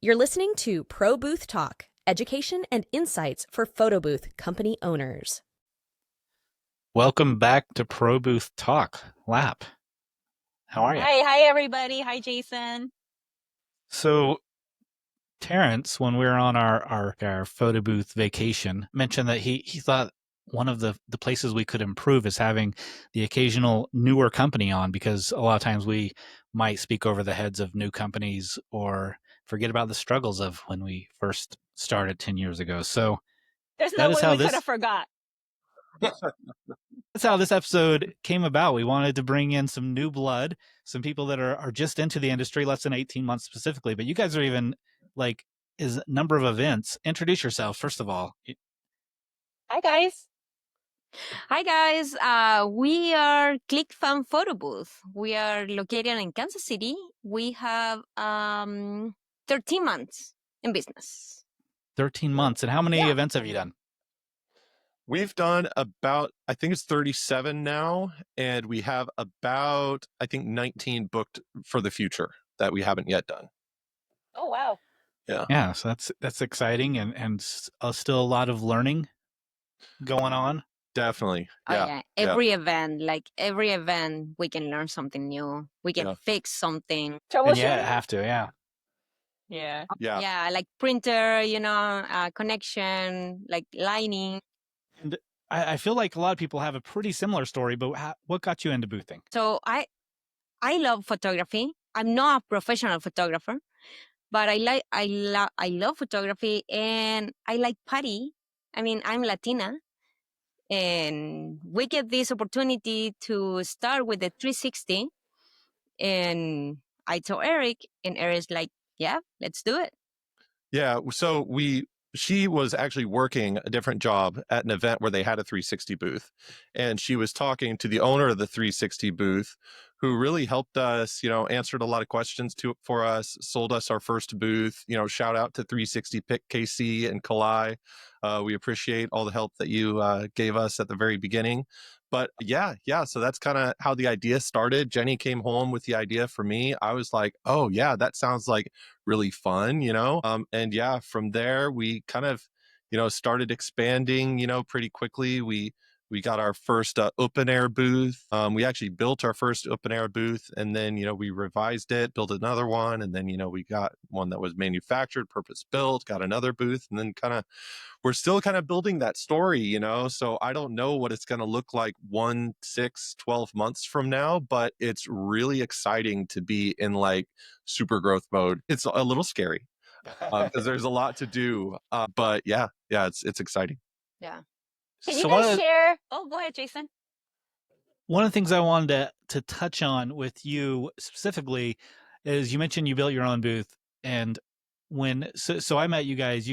You're listening to ProBooth Talk, education and insights for photo booth company owners. Welcome back to ProBooth Talk. Lap, how are you? Hi, everybody. Hi, Jason. So, Terrence, when we were on our photo booth vacation, mentioned that he thought one of the places we could improve is having the occasional newer company on, because a lot of times we might speak over the heads of new companies or forget about the struggles of when we first started 10 years ago. So there's no way we could have forgot. That's how this episode came about. We wanted to bring in some new blood, some people that are just into the industry, less than 18 months specifically. But you guys are even like is a number of events. Introduce yourself, first of all. Hi, guys. Hi, guys. We are Click Fan Photo Booth. We are located in Kansas City. We have 13 months in business. 13 months. And how many events have you done? We've done about, I think it's 37 now, and we have about, I think 19 booked for the future that we haven't yet done. Oh, wow. Yeah, so that's exciting and still a lot of learning going on. Definitely. Yeah. Every event, we can learn something new. We can fix something. And have to, Yeah, like printer, connection, like lining. And I feel like a lot of people have a pretty similar story, but what got you into boothing? So I love photography. I'm not a professional photographer, but I love photography, and I like party. I mean, I'm Latina, and we get this opportunity to start with the 360. And I told Eric, and Eric's like, yeah, let's do it. Yeah. So she was actually working a different job at an event where they had a 360 booth. And she was talking to the owner of the 360 booth, who really helped us, answered a lot of questions for us, sold us our first booth. Shout out to 360 Pick KC and Kalai. We appreciate all the help that you gave us at the very beginning. But yeah. So that's kind of how the idea started. Jenny came home with the idea for me. I was like, oh yeah, that sounds like really fun, and yeah, from there we kind of, started expanding, pretty quickly. We got our first open air booth. We actually built our first open air booth, and then, we revised it, built another one. And then, we got one that was manufactured, purpose built, got another booth, and then we're still kind of building that story, so I don't know what it's going to look like 1, 6, 12 months from now, but it's really exciting to be in like super growth mode. It's a little scary because there's a lot to do, but yeah, it's exciting. Yeah. Can you guys share? Oh, go ahead, Jason. One of the things I wanted to touch on with you specifically is you mentioned you built your own booth, and so I met you guys.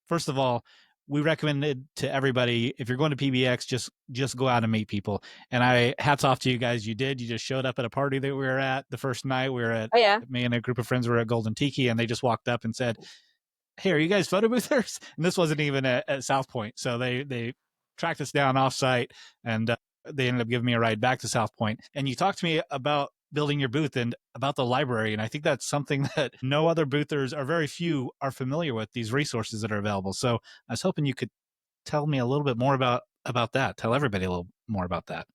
First of all, we recommended to everybody, if you're going to PBX, just go out and meet people. And hats off to you guys. You did. You just showed up at a party that we were at the first night. We were at, me and a group of friends were at Golden Tiki, and they just walked up and said, hey, are you guys photo boothers? And this wasn't even at South Point. So they tracked us down off site, and they ended up giving me a ride back to South Point. And you talked to me about building your booth and about the library. And I think that's something that no other boothers, or very few, are familiar with, these resources that are available. So I was hoping you could tell me a little bit more about that. Tell everybody a little more about that.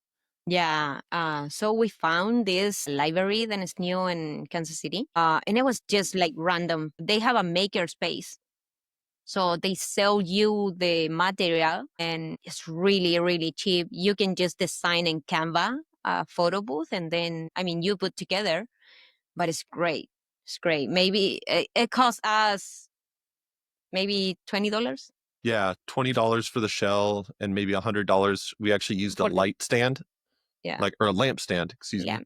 Yeah. So we found this library that is new in Kansas City. And it was just like random. They have a maker space. So they sell you the material, and it's really, really cheap. You can just design in Canva a photo booth, and then, you put together, but it's great. It's great. Maybe it costs us maybe $20. Yeah, $20 for the shell, and maybe $100. We actually used a light stand. Yeah. Or a lamp stand, excuse me.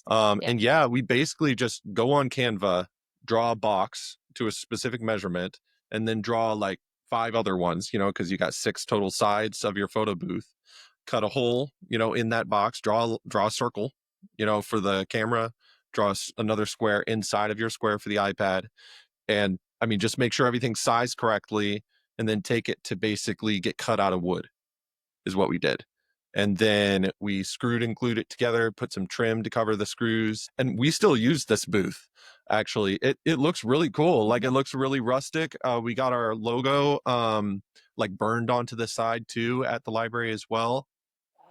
Yeah. And yeah, we basically just go on Canva, draw a box to a specific measurement, and then draw like 5 other ones, because you got 6 total sides of your photo booth. Cut a hole, in that box, draw a circle, for the camera, draw another square inside of your square for the iPad. And just make sure everything's sized correctly, and then take it to basically get cut out of wood is what we did. And then we screwed and glued it together, put some trim to cover the screws. And we still use this booth. Actually, it looks really cool. Like, it looks really rustic. We got our logo like burned onto the side too at the library as well.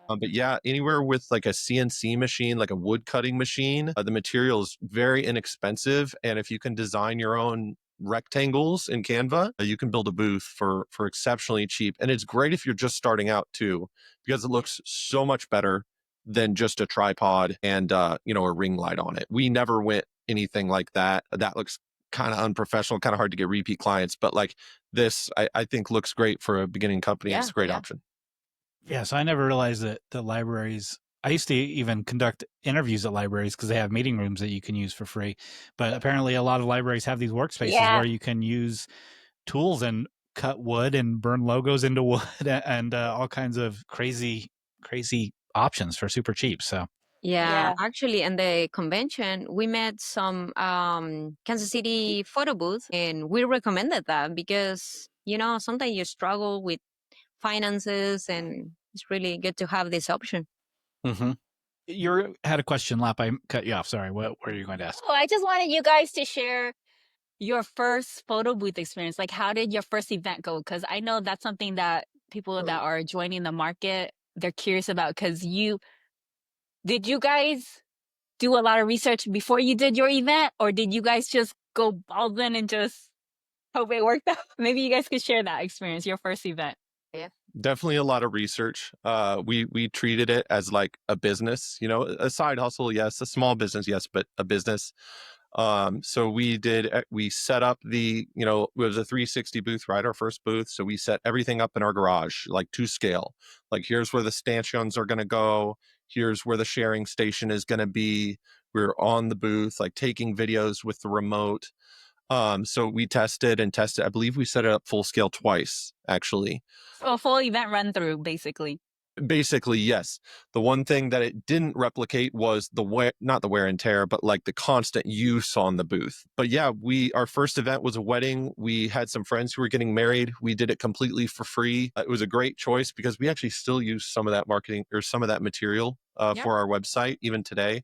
But yeah, anywhere with like a CNC machine, like a wood cutting machine, the material is very inexpensive. And if you can design your own rectangles in Canva, you can build a booth for exceptionally cheap. And it's great if you're just starting out too, because it looks so much better than just a tripod and a ring light on it. We never went anything like that. That looks kind of unprofessional, kind of hard to get repeat clients. But like this, I think looks great for a beginning company. It's a great option. Yeah, so I never realized that the libraries, I used to even conduct interviews at libraries because they have meeting rooms that you can use for free. But apparently a lot of libraries have these workspaces where you can use tools and cut wood and burn logos into wood and all kinds of crazy options for super cheap. So Yeah, actually, in the convention, we met some Kansas City photo booths, and we recommended that because, sometimes you struggle with finances, and it's really good to have this option. mm-hmm. You had a question, Lap. I cut you off. Sorry. What were you going to ask? Oh, I just wanted you guys to share your first photo booth experience. Like, how did your first event go? Because I know that's something that people that are joining the market, they're curious about. Because did you guys do a lot of research before you did your event, or did you guys just go balls in and just hope it worked out? Maybe you guys could share that experience, your first event. Yeah. Definitely a lot of research. We treated it as like a business, a side hustle, yes, a small business, yes, but a business. So we set up it was a 360 booth, right? Our first booth. So we set everything up in our garage, like to scale. Like, here's where the stanchions are going to go. Here's where the sharing station is going to be. We're on the booth, like taking videos with the remote. So we tested. I believe we set it up full scale twice, actually. So a full event run through, basically. Basically, yes. The one thing that it didn't replicate was not the wear and tear, but like the constant use on the booth. But yeah, our first event was a wedding. We had some friends who were getting married. We did it completely for free. It was a great choice because we actually still use some of that marketing or some of that material for our website even today.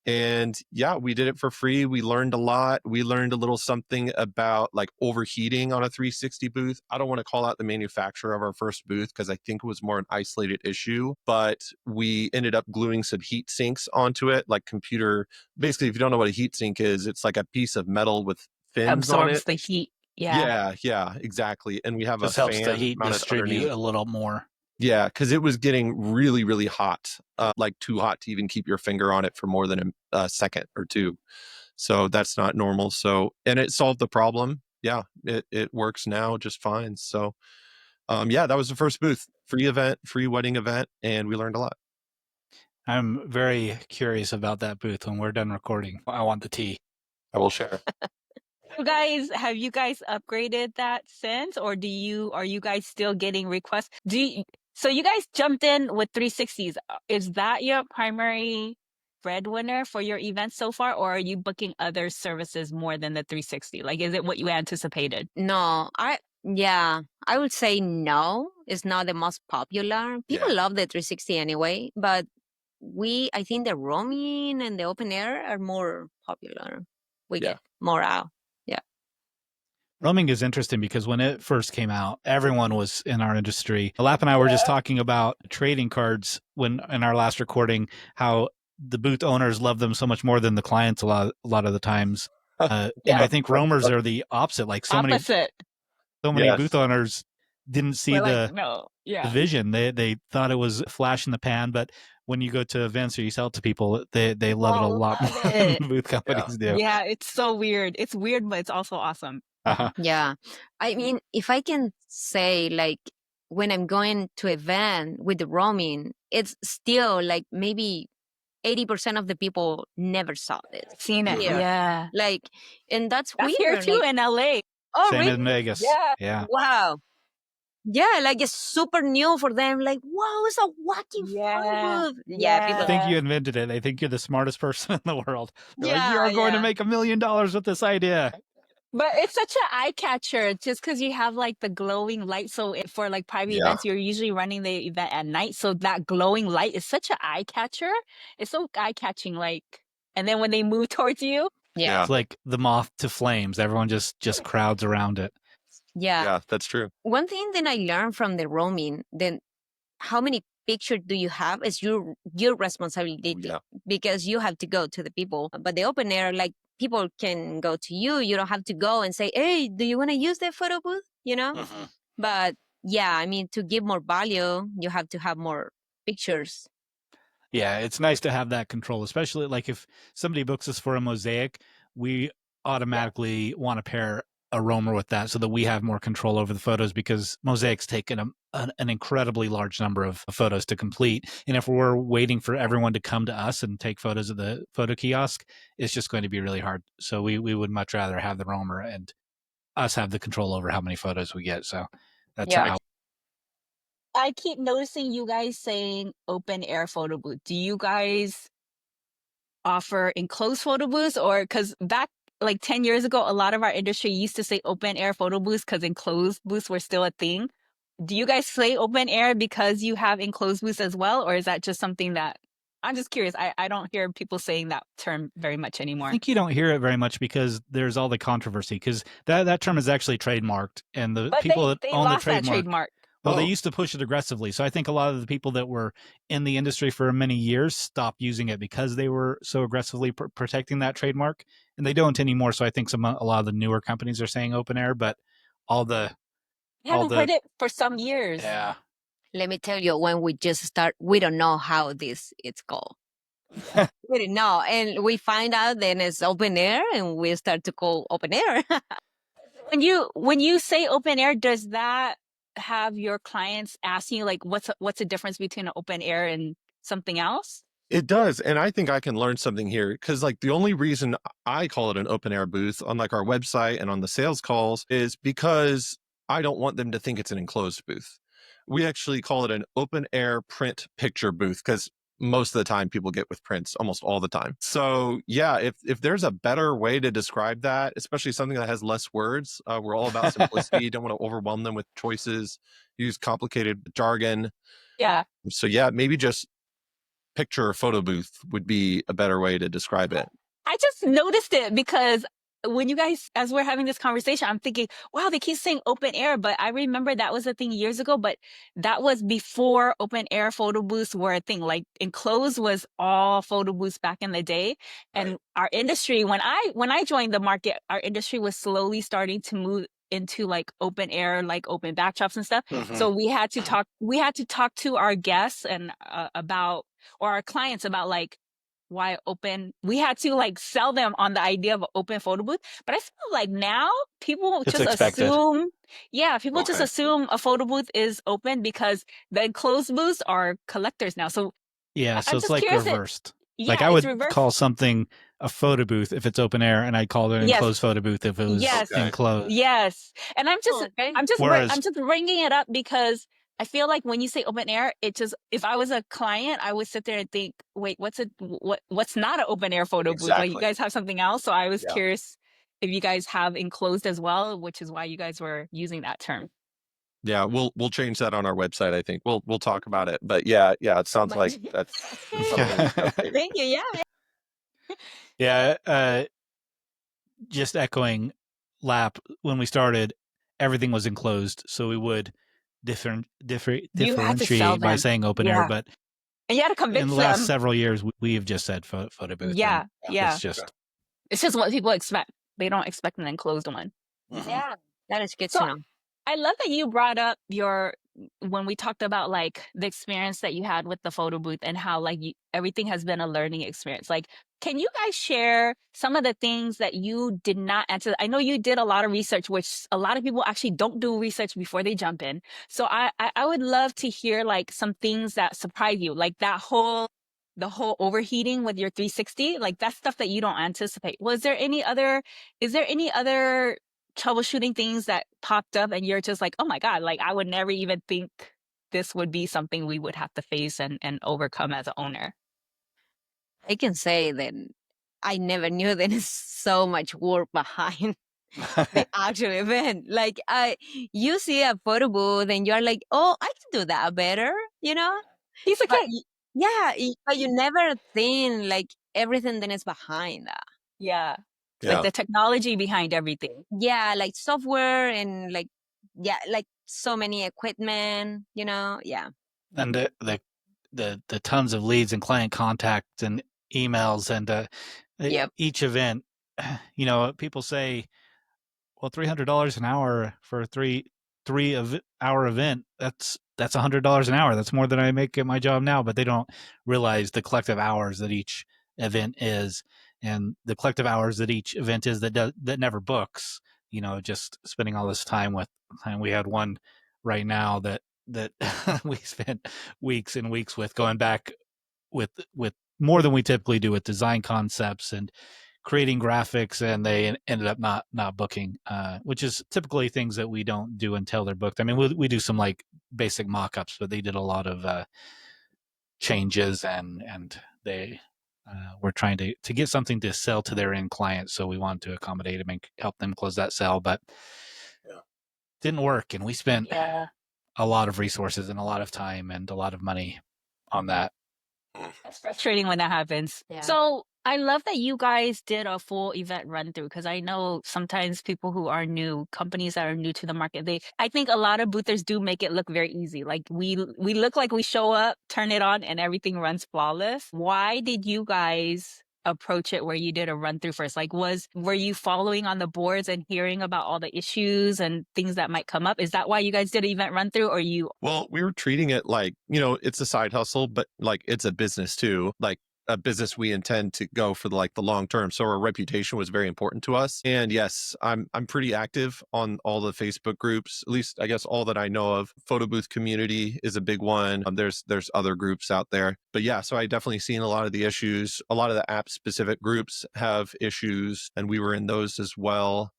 And yeah, we did it for free. We learned a lot. We learned a little something about like overheating on a 360 booth. I don't want to call out the manufacturer of our first booth because I think it was more an isolated issue, but we ended up gluing some heat sinks onto it, like basically, if you don't know what a heat sink is, it's like a piece of metal with fins on it. Absorbs the heat. Yeah, exactly. And we have Just a helps fan the heat mounted distribute underneath. a little more. Yeah, because it was getting really, really hot, like too hot to even keep your finger on it for more than a second or two. So that's not normal. And it solved the problem. Yeah, it works now just fine. So yeah, that was the first booth, free wedding event, and we learned a lot. I'm very curious about that booth when we're done recording. I want the tea. I will share. Have you guys upgraded that since, or are you guys still getting requests? So you guys jumped in with 360s. Is that your primary breadwinner for your events so far, or are you booking other services more than the 360? Like, is it what you anticipated? No, I would say no. It's not the most popular. People love the 360 anyway, but I think the roaming and the open air are more popular. We get more out. Yeah. Roaming is interesting because when it first came out, everyone was in our industry. Lap and I were just talking about trading cards in our last recording, how the booth owners love them so much more than the clients a lot of the times. And I think roamers are the opposite. Like so many booth owners didn't see the vision. They thought it was a flash in the pan, but when you go to events or you sell it to people, they love it a lot more than the booth companies do. Yeah, it's so weird. It's weird, but it's also awesome. Yeah. I mean, if I can say, like, when I'm going to event with the roaming, it's still like maybe 80% of the people never saw this. Seen it. Yeah. Like, and that's weird. Here too, like, in LA. Oh, Same really? in Vegas. Yeah. Wow. Yeah, like it's super new for them. Like, wow, it's a wacky photo booth. Yeah, people I think you invented it. I think you're the smartest person in the world. They're like, you're going to make $1 million with this idea. But it's such an eye catcher just because you have like the glowing light. So for like private events, you're usually running the event at night. So that glowing light is such an eye catcher. It's so eye catching. Like, and then when they move towards you, Yeah. It's like the moth to flames. Everyone just crowds around it. Yeah. Yeah, that's true. One thing that I learned from the roaming, then how many pictures do you have is your responsibility Yeah. because you have to go to the people. But the open air, like people can go to you. You don't have to go and say, hey, do you want to use the photo booth? You know? Mhm. But yeah, I mean, to give more value, you have to have more pictures. Yeah, it's nice to have that control, especially like if somebody books us for a mosaic, we automatically want to pair a roamer with that so that we have more control over the photos because mosaics take an incredibly large number of photos to complete. And if we're waiting for everyone to come to us and take photos of the photo kiosk, it's just going to be really hard. So we would much rather have the roamer and us have the control over how many photos we get. So that's Yeah. how. I keep noticing you guys saying open air photo booth. Do you guys offer enclosed photo booths, or because back like 10 years ago, a lot of our industry used to say open air photo booths because enclosed booths were still a thing. Do you guys say open air because you have enclosed booths as well, or is that just something that I'm just curious? I don't hear people saying that term very much I anymore. think you don't hear it very much because there's all the controversy because that term is actually trademarked and the But people that they own the lost that trademark, trademark. well, they Oh. used to push it aggressively. So I think a lot of the people that were in the industry for many years stopped using it because they were so aggressively protecting that trademark, and they don't anymore. So I think a lot of the newer companies are saying open air, but all the I haven't heard it for some years. yeah. Let me tell you, when we just start, we don't know how this it's called. We didn't know. And we find out then it's open air and we start to call open air. When you say open air, does that have your clients asking you like what's the difference between an open air and something else? It does. And I think I can learn something here because, like, the only reason I call it an open air booth on like our website and on the sales calls is because I don't want them to think it's an enclosed booth. We actually call it an open air print picture booth because most of the time people get with prints almost all the time. So, yeah, if there's a better way to describe that, especially something that has less words, we're all about simplicity. Don't want to overwhelm them with choices, use complicated jargon. Yeah. So, yeah, maybe just picture photo booth would be a better way to describe it. I just noticed it because when you guys, as we're having this conversation, I'm thinking, wow, they keep saying open air, but I remember that was a thing years ago, but that was before open air photo booths were a thing. Like enclosed was all photo booths back in the day. And our industry, when I joined the market, our industry was slowly starting to move into like open air, like open backdrops and stuff. So we had to talk to our guests and about, or our clients about like, why open. We had to like sell them on the idea of an open photo booth. But I feel like now people It's just expected. assume, people just Okay. assume a photo booth is open because the enclosed booths are collectors now. So Yeah, I'm so it's just like curious reversed. yeah, Like I it's would reversed. call something a photo booth if it's open air, and I'd call it an Yes. enclosed photo booth if it was Yes. Okay. enclosed. Yes. And I'm just Whereas- I'm just bringing it up because I feel like when you say open air, it just, if I was a client, I would sit there and think, wait, what's not an open air photo booth? Like you Exactly. guys have something else. So I was Yeah. curious if you guys have enclosed as well, which is why you guys were using that term. Yeah, we'll change that on our website. I think we'll talk about it. But yeah, it sounds like that's something we should update. Thank you. Yeah. Yeah, just echoing Lap, when we started, everything was enclosed, so we would You had to sell differentiate by them. saying open air. Yeah. But And you had to convince in the them. last several years, we have just said photo booth. Yeah. and Yeah. It's just It's just what people expect. They don't expect an enclosed one. Yeah, that is good So to know. I love that you brought up when we talked about like the experience that you had with the photo booth and how like everything has been a learning experience. Like, can you guys share some of the things that you did not answer? I know you did a lot of research, which a lot of people actually don't do research before they jump in. So I would love to hear like some things that surprise you, like the whole overheating with your 360, like that's stuff that you don't anticipate. Is there any other troubleshooting things that popped up and you're just like, oh my God, like I would never even think this would be something we would have to face and overcome as an owner? I can say that I never knew there is so much work behind the actual event. Like you see a photo booth and you're like, oh, I can do that better, you know? Piece of But cake. but you never think like everything that is behind that. Yeah. Yeah. Like the technology behind everything. Yeah, like software and like like so many equipment, you know? Yeah. And the tons of leads and client contacts and emails and Yep. each event, you know, people say, well, $300 an hour for a three-hour event, that's $100 an hour. That's more than I make at my job now. But they don't realize the collective hours that each event is, and the collective hours that each event is that never books. You know, just spending all this time with. And we had one right now that we spent weeks and weeks with, going back with more than we typically do with design concepts and creating graphics, and they ended up not booking, which is typically things that we don't do until they're booked. I mean, we do some like basic mock-ups, but they did a lot of changes, and they were trying to get something to sell to their end clients, so we wanted to accommodate them and help them close that sale, but didn't work, and we spent a lot of resources and a lot of time and a lot of money on that. It's frustrating when that happens. Yeah. So I love that you guys did a full event run through, because I know sometimes people who are new, companies that are new to the market, I think a lot of boothers do make it look very easy. Like we look like we show up, turn it on, and everything runs flawless. Why did you guys approach it where you did a run through first? Like, were you following on the boards and hearing about all the issues and things that might come up? Is that why you guys did an event run through, or you? Well, we were treating it like, you know, it's a side hustle, but like it's a business too. Like a business we intend to go for the long term. So our reputation was very important to us. And yes, I'm pretty active on all the Facebook groups, at least I guess all that I know of. Photo booth community is a big one. There's other groups out there. But yeah, so I definitely seen a lot of the issues. A lot of the app specific groups have issues, and we were in those as well.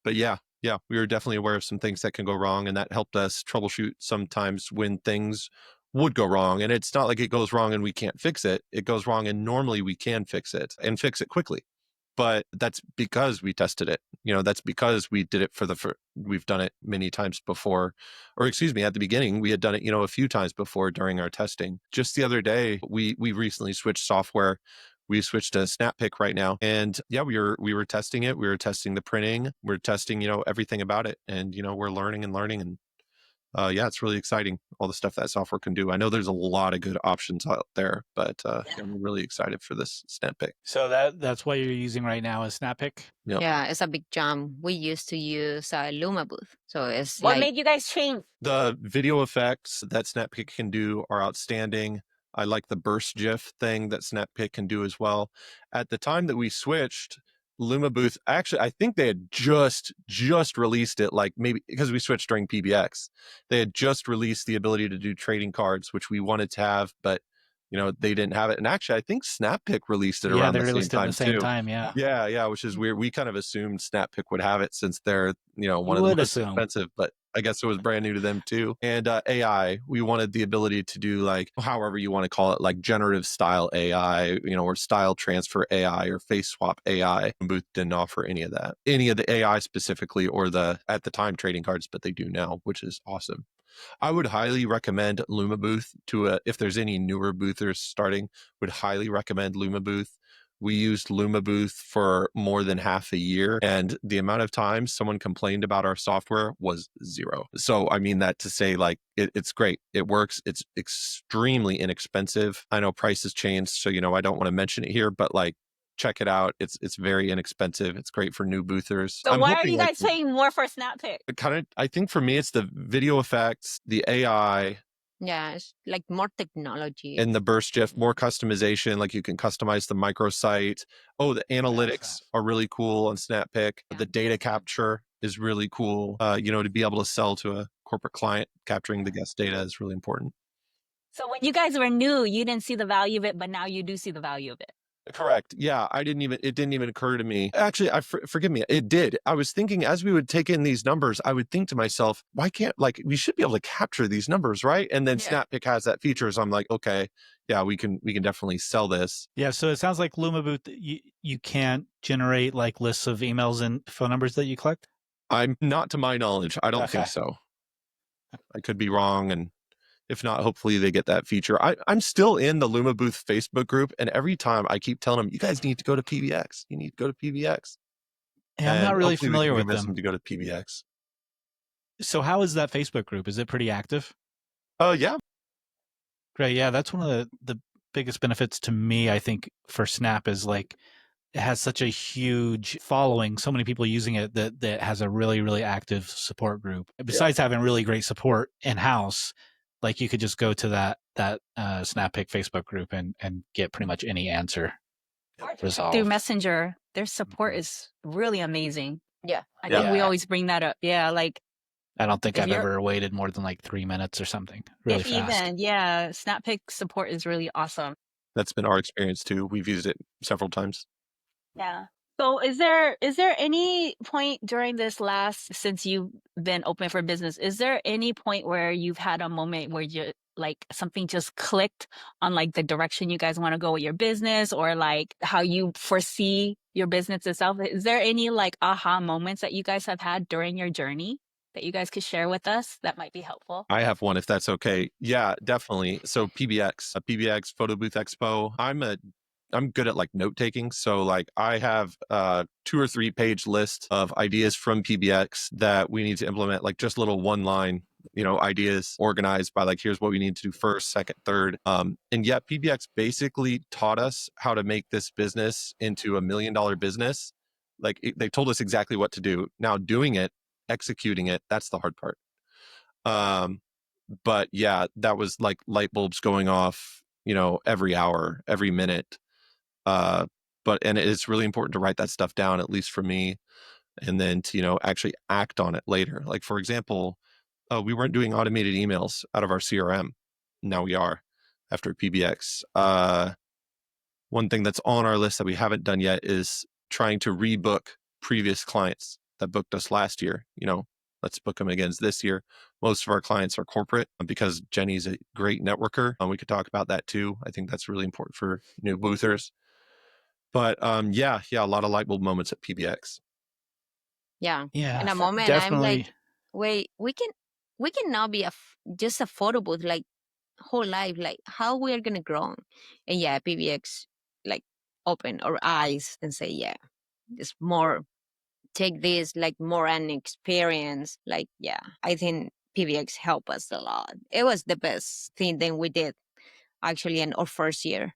But yeah, we were definitely aware of some things that can go wrong, and that helped us troubleshoot sometimes when things would go wrong. And it's not like it goes wrong and we can't fix it. It goes wrong and normally we can fix it and fix it quickly. But that's because we tested it. You know, that's because we did it we've done it many times before, or excuse me, at the beginning, we had done it, you know, a few times before during our testing. Just the other day, we recently switched software. We switched to SnapPick right now. And yeah, we were testing it. We were testing the printing. We're testing, you know, everything about it. And, you know, we're learning. And yeah, it's really exciting, all the stuff that software can do. I know there's a lot of good options out there, but I'm really excited for this SnapPick. So that's what you're using right now is SnapPick? Yep. Yeah, it's a big jump. We used to use Luma booth. So it's What like, made you guys change? The video effects that SnapPick can do are outstanding. I like the burst GIF thing that SnapPick can do as well. At the time that we switched, Luma Booth, actually, I think they had just released it, like maybe because we switched during PBX. They had just released the ability to do trading cards, which we wanted to have, but you know, they didn't have it. And actually, I think SnapPick released it around they the released same it time at the same too. time, yeah. Yeah, which is weird. We kind of assumed SnapPick would have it since they're, you know, one You of the would most assume. expensive, but I guess it was brand new to them too. And AI, we wanted the ability to do like, however you want to call it, like generative style AI, you know, or style transfer AI or face swap AI. Booth didn't offer any of that, any of the AI specifically, or the at the time trading cards, but they do now, which is awesome. I would highly recommend Luma Booth to if there's any newer boothers starting, would highly recommend Luma Booth. We used Luma Booth for more than half a year, and the amount of times someone complained about our software was zero. So I mean that to say, like, it's great. It works. It's extremely inexpensive. I know prices changed, so, you know, I don't want to mention it here, but like, check it out. It's very inexpensive. It's great for new boothers. So why are you guys paying more for SnapPick? I think for me, it's the video effects, the AI, yeah, it's like more technology. and the burst GIF, more customization. Like you can customize the microsite. Oh, the analytics are really cool on SnapPick. Yeah. The data capture is really cool. You know, to be able to sell to a corporate client, capturing the guest data is really important. So when you guys were new, you didn't see the value of it, but now you do see the value of it. Correct. Yeah, it didn't even occur to me. Actually, forgive me, it did. I was thinking as we would take in these numbers, I would think to myself, why can't, like, we should be able to capture these numbers, right? And then Yeah. SnapPick has that feature. So I'm like, okay, yeah, we can definitely sell this. Yeah, so it sounds like LumaBooth, you can't generate like lists of emails and phone numbers that you collect? I'm not to my knowledge. I don't think Okay. so. I could be wrong. And if not, hopefully they get that feature. I'm still in the LumaBooth Facebook group. And every time I keep telling them, you guys need to go to PBX. You need to go to PBX. Yeah, I'm And not really hopefully we familiar can with convince them. them to go to PBX. So how is that Facebook group? Is it pretty active? Oh, yeah. Great. Yeah, that's one of the biggest benefits to me, I think, for Snap is like it has such a huge following, so many people using it that has a really, really active support group. Besides having really great support in-house, like you could just go to that SnapPick Facebook group and get pretty much any answer resolved. Through Messenger, their support is really amazing. Yeah. I think we always bring that up. Yeah, like I don't think if I've you're- ever waited more than like 3 minutes or something. Really if fast. even, yeah, SnapPick support is really awesome. That's been our experience too. We've used it several times. Yeah. So is there any point during this last, since you've been open for business, is there any point where you've had a moment where you like something just clicked on like the direction you guys want to go with your business or like how you foresee your business itself? Is there any like aha moments that you guys have had during your journey that you guys could share with us that might be helpful? I have one if that's okay. Yeah, definitely. So PBX, PBX Photo Booth Expo. I'm good at like note taking. So like I have 2 or 3 page list of ideas from PBX that we need to implement, like just little one line, ideas organized by like, here's what we need to do first, second, third. And yet PBX basically taught us how to make this business into $1 million business. Like they told us exactly what to do. Now doing it, executing it, that's the hard part. But yeah, that was like light bulbs going off, every hour, every minute. And it's really important to write that stuff down, at least for me, and then to, actually act on it later. Like, for example, we weren't doing automated emails out of our CRM. Now we are after PBX. One thing that's on our list that we haven't done yet is trying to rebook previous clients that booked us last year. Let's book them again this year. Most of our clients are corporate because Jenny's a great networker. We could talk about that too. I think that's really important for new boothers. But yeah, a lot of light bulb moments at PBX. Yeah. Yeah. In a moment, definitely. I'm like, wait, we can now be just a photo booth like whole life, like how we are gonna grow. And yeah, PBX like open our eyes and say, yeah, it's more, take this like more an experience. Like, yeah, I think PBX helped us a lot. It was the best thing that we did actually in our first year.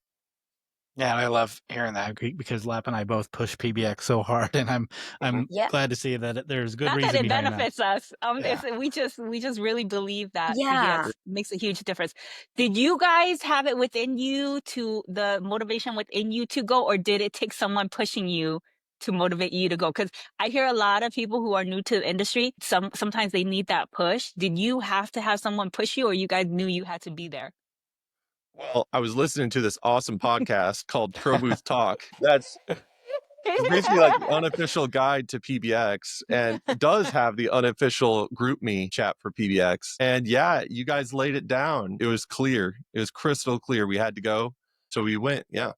Yeah, I love hearing that because Lap and I both push PBX so hard, and I'm Yeah. glad to see that there's good Not reason that it behind benefits us. Yeah. We just really believe that Yeah. PBX makes a huge difference. Did you guys have it within you to the motivation within you to go, or did it take someone pushing you to motivate you to go? Because I hear a lot of people who are new to the industry. Sometimes they need that push. Did you have to have someone push you, or you guys knew you had to be there? Well, I was listening to this awesome podcast called ProBooth Talk. That's basically like the unofficial guide to PBX and does have the unofficial group me chat for PBX. And yeah, you guys laid it down. It was clear. It was crystal clear. We had to go. So we went. Yeah.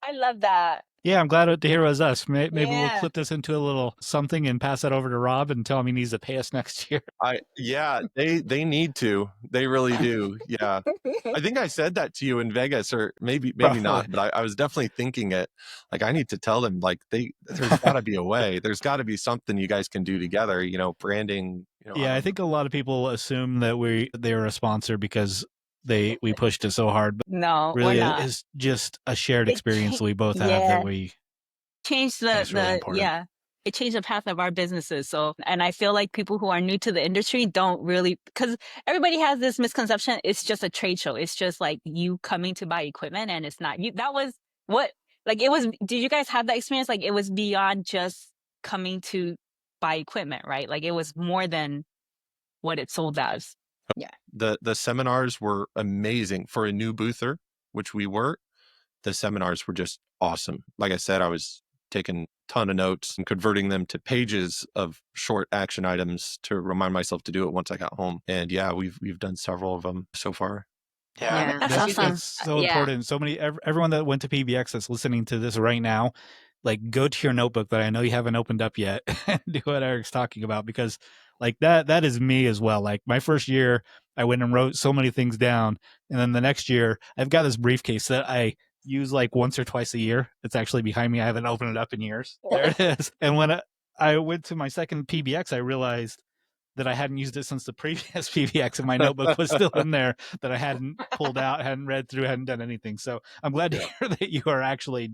I love that. Yeah, I'm glad to hear it was us. Maybe we'll Yeah. clip this into a little something and pass that over to Rob and tell him he needs to pay us next year. They need to. They really do. Yeah. I think I said that to you in Vegas, or maybe Probably. not, but I was definitely thinking it. Like, I need to tell them, like, there's got to be a way. There's got to be something you guys can do together, branding. Yeah, I think a lot of people assume that they're a sponsor because we pushed it so hard, but No, really we're not. it's just a shared It experience we both have yeah. that we Changed think is really important. it changed the path of our businesses. So, and I feel like people who are new to the industry don't really, because everybody has this misconception. It's just a trade show. It's just like you coming to buy equipment, and it's not you. That was what, like, it was. Did you guys have that experience? Like, it was beyond just coming to buy equipment, right? Like, it was more than what it sold as. The seminars were amazing for a new boother, which we were. the seminars were just awesome. Like I said, I was taking a ton of notes and converting them to pages of short action items to remind myself to do it once I got home. And yeah, we've done several of them so far. Yeah. That's That's awesome. so Yeah. important. So many everyone that went to PBX that's listening to this right now, like go to your notebook that I know you haven't opened up yet and do what Eric's talking about, because like that is me as well. Like my first year, I went and wrote so many things down, and then the next year, I've got this briefcase that I use like once or twice a year. It's actually behind me. I haven't opened it up in years. There it is. And when I went to my second PBX, I realized that I hadn't used it since the previous PBX, and my notebook was still in there that I hadn't pulled out, hadn't read through, hadn't done anything. So I'm glad to hear that you are actually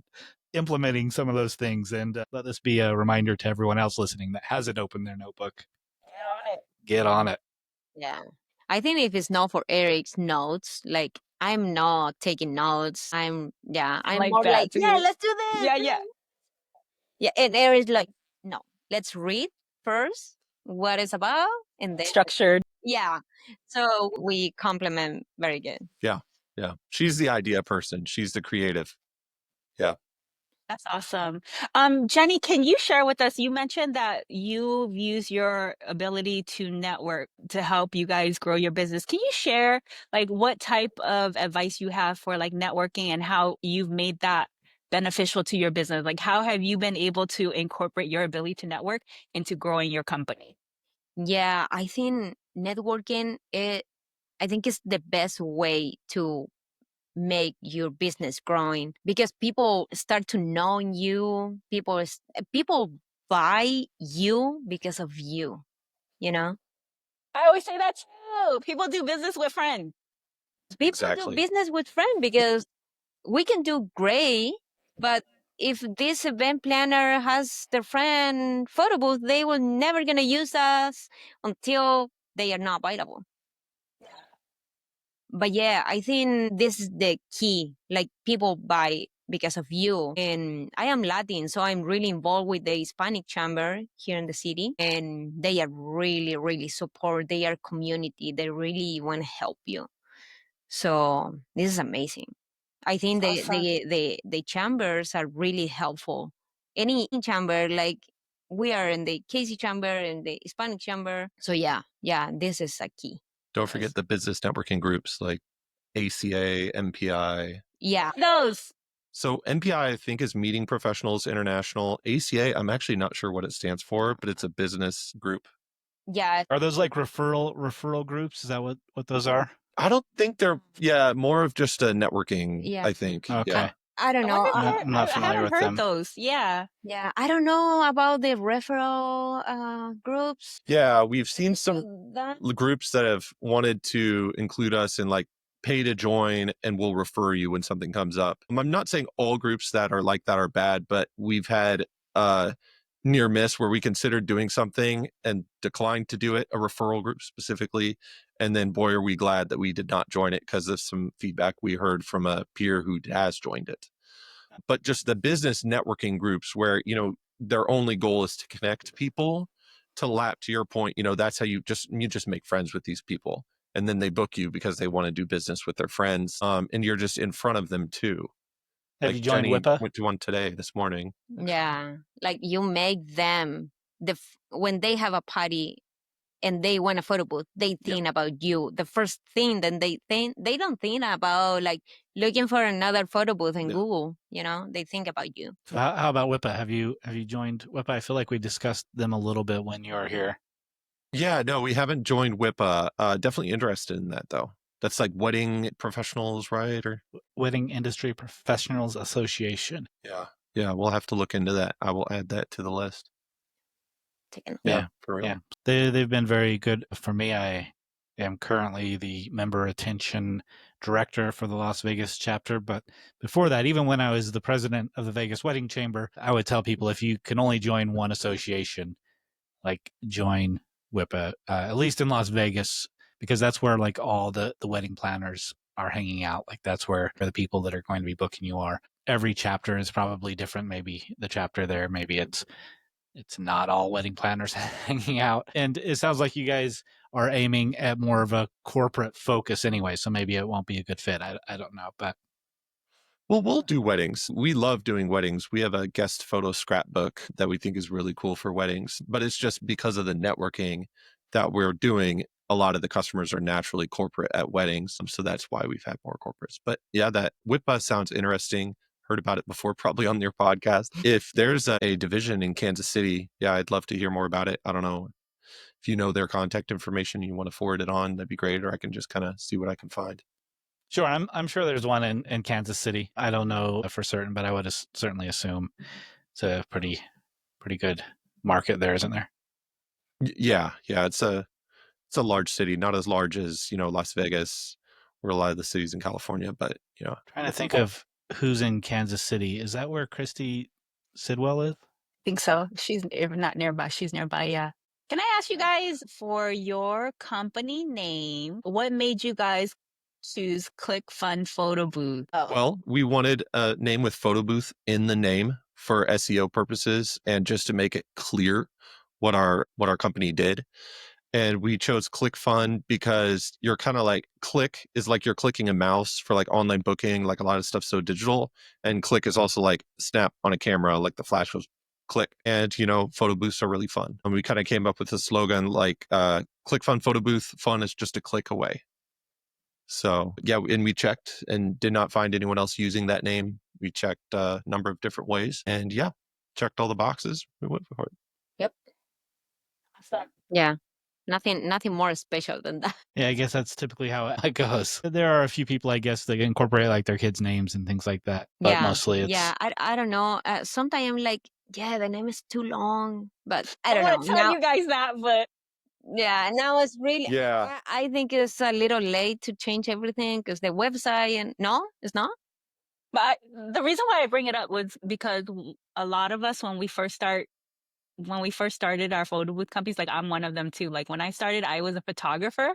implementing some of those things, and let this be a reminder to everyone else listening that hasn't opened their notebook. Get on it. Yeah. I think if it's not for Eric's notes, like I'm not taking notes. I'm like more that like, too. yeah, let's do this. Yeah. Yeah. And Eric's like, no, let's read first what it's about and then Structured. yeah. So we complement very good. Yeah. She's the idea person. She's the creative. Yeah. That's awesome. Jenny, can you share with us? You mentioned that you've used your ability to network to help you guys grow your business. Can you share like what type of advice you have for like networking and how you've made that beneficial to your business? Like how have you been able to incorporate your ability to network into growing your company? Yeah, I think networking I think is the best way to make your business growing because people start to know you. People buy you because of you, you know? I always say that too. People do business with friends. People Exactly. do business with friends because we can do great, but if this event planner has their friend photo booth, they will never gonna use us until they are not available. But yeah, I think this is the key. Like people buy because of you. And I am Latin, so I'm really involved with the Hispanic chamber here in the city. And they are really, really support. They are community. They really want to help you. So this is amazing. I think Awesome. the chambers are really helpful. Any chamber, like we are in the Casey chamber and the Hispanic chamber. So yeah, this is a key. Don't forget the business networking groups like ACA, MPI. Yeah. Those. So MPI, I think, is Meeting Professionals International. ACA, I'm actually not sure what it stands for, but it's a business group. Yeah. Are those like referral groups? Is that what those are? I don't think they're, more of just a networking, Yeah. I think. Okay. Yeah. I don't know. I'm not familiar I haven't with heard them. those. Yeah. Yeah, I don't know about the referral groups. Yeah, we've seen some That groups that have wanted to include us in like pay to join and we'll refer you when something comes up. I'm not saying all groups that are like that are bad, but we've had near miss where we considered doing something and declined to do it, a referral group specifically. And then boy, are we glad that we did not join it because of some feedback we heard from a peer who has joined it. But just the business networking groups where, their only goal is to connect people to your point, that's how you just make friends with these people. And then they book you because they want to do business with their friends. And you're just in front of them too. Have Like you joined Jenny WIPA? went to one this morning. yeah, like you make them when they have a party and they want a photo booth, they think about you. The first thing that they don't think about like looking for another photo booth in Google. They think about you. So how about WIPA? Have you joined WIPA? I feel like we discussed them a little bit when you were here. Yeah, no, we haven't joined WIPA. Definitely interested in that though. That's like wedding professionals, right? Or Wedding Industry Professionals Association. Yeah, we'll have to look into that. I will add that to the list. Yeah, for real. Yeah, they've been very good for me. I am currently the member retention director for the Las Vegas chapter. But before that, even when I was the president of the Vegas Wedding Chamber, I would tell people if you can only join one association, like join WIPA, at least in Las Vegas, because that's where like all the wedding planners are hanging out. Like that's where the people that are going to be booking you are. Every chapter is probably different. Maybe the chapter there, maybe it's not all wedding planners hanging out. And it sounds like you guys are aiming at more of a corporate focus anyway, so maybe it won't be a good fit. I don't know, but Well, we'll do weddings. We love doing weddings. We have a guest photo scrapbook that we think is really cool for weddings, but it's just because of the networking that we're doing. A lot of the customers are naturally corporate at weddings. So that's why we've had more corporates. But yeah, that whip bus sounds interesting. Heard about it before, probably on your podcast. If there's a division in Kansas City, yeah, I'd love to hear more about it. I don't know if you know their contact information and you want to forward it on, that'd be great. Or I can just kind of see what I can find. Sure, I'm sure there's one in Kansas City. I don't know for certain, but I would certainly assume it's a pretty good market there, isn't there? Yeah, it's a large city, not as large as Las Vegas or a lot of the cities in California, but Trying to think of who's in Kansas City. Is that where Christy Sidwell is? I think so. She's if not nearby. She's nearby. Yeah. Can I ask you guys for your company name? What made you guys choose Click Fun Photo Booth? Well, we wanted a name with photo booth in the name for SEO purposes and just to make it clear what our company did. And we chose ClickFun because you're kind of like click is like you're clicking a mouse for like online booking, like a lot of stuff so digital. And click is also like snap on a camera, like the flash goes click. And photo booths are really fun. And we kind of came up with a slogan like ClickFun Photo Booth, fun is just a click away. So yeah, and we checked and did not find anyone else using that name. We checked a number of different ways and yeah, checked all the boxes. We went for it. Yep. Awesome. Yeah. Nothing more special than that. Yeah, I guess that's typically how it goes. There are a few people, I guess, that incorporate like their kids' names and things like that. But Yeah. mostly it's Yeah, I don't know. Sometimes I'm like, yeah, the name is too long, but I don't want to know. tell Now, you guys that, but yeah, now it's really. Yeah. I think it's a little late to change everything because the website and no, it's not. the reason why I bring it up was because a lot of us when we first started our photo booth companies, like I'm one of them too. Like when I started, I was a photographer.